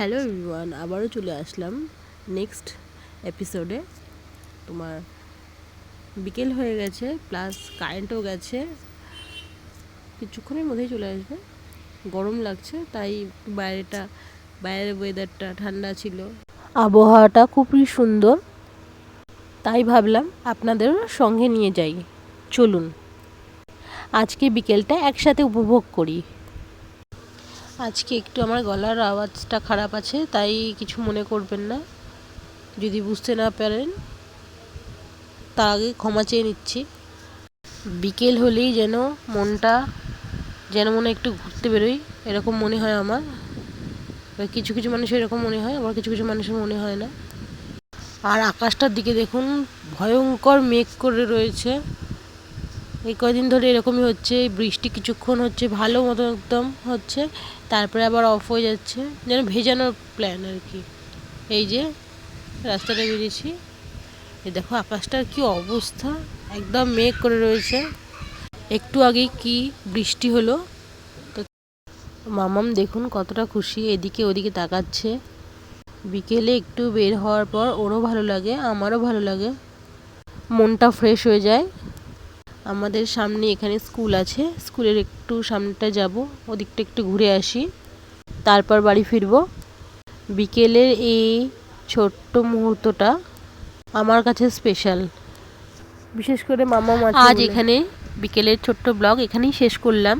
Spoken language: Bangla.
হ্যালো এভরিওয়ান, আবারও চলে আসলাম নেক্সট এপিসোডে। তোমার বিকেল হয়ে গেছে, প্লাস কারেন্টও গেছে, কিছুক্ষণের মধ্যেই চলে আসবে। গরম লাগছে, তাই বাইরের ওয়েদারটা ঠান্ডা ছিল, আবহাওয়াটা খুবই সুন্দর, তাই ভাবলাম আপনাদেরও সঙ্গে নিয়ে যাই। চলুন আজকে বিকেলটা একসাথে উপভোগ করি। আজকে একটু আমার গলার আওয়াজটা খারাপ আছে, তাই কিছু মনে করবেন না। যদি বুঝতে না পারেন তার আগে ক্ষমা চেয়ে নিচ্ছি। বিকেল হলেই যেন মনে একটু ঘুরতে বেরোই, এরকম মনে হয় আমার। কিছু কিছু মানুষের এরকম মনে হয়, আবার কিছু কিছু মানুষের মনে হয় না। আর আকাশটার দিকে দেখুন, ভয়ঙ্কর মেঘ করে রয়েছে। এই কয়দিন ধরে এরকমই হচ্ছে, বৃষ্টি কিছুক্ষণ হচ্ছে ভালো মতো একদম হচ্ছে, তারপরে আবার অফ হয়ে যাচ্ছে, যেন ভেজানোর প্ল্যান আর কি। এই যে রাস্তাটা বেরিয়েছি, এই দেখো আকাশটার কি অবস্থা, একদম মেঘ করে রয়েছে। একটু আগেই কি বৃষ্টি হলো। তো মামাম দেখুন কতটা খুশি, এদিকে ওদিকে তাকাচ্ছে। বিকেলে একটু বের হওয়ার পর ওরও ভালো লাগে, আমারও ভালো লাগে, মনটা ফ্রেশ হয়ে যায়। আমাদের সামনে এখানে স্কুল আছে, স্কুলের একটু সামনেটা যাব, ওদিকটা একটু ঘুরে আসি, তারপর বাড়ি ফিরবো। বিকেলের এই ছোট্ট মুহূর্তটা আমার কাছে স্পেশাল, বিশেষ করে মামা। আজ এখানে বিকেলের ছোট্ট ব্লগ এখানেই শেষ করলাম।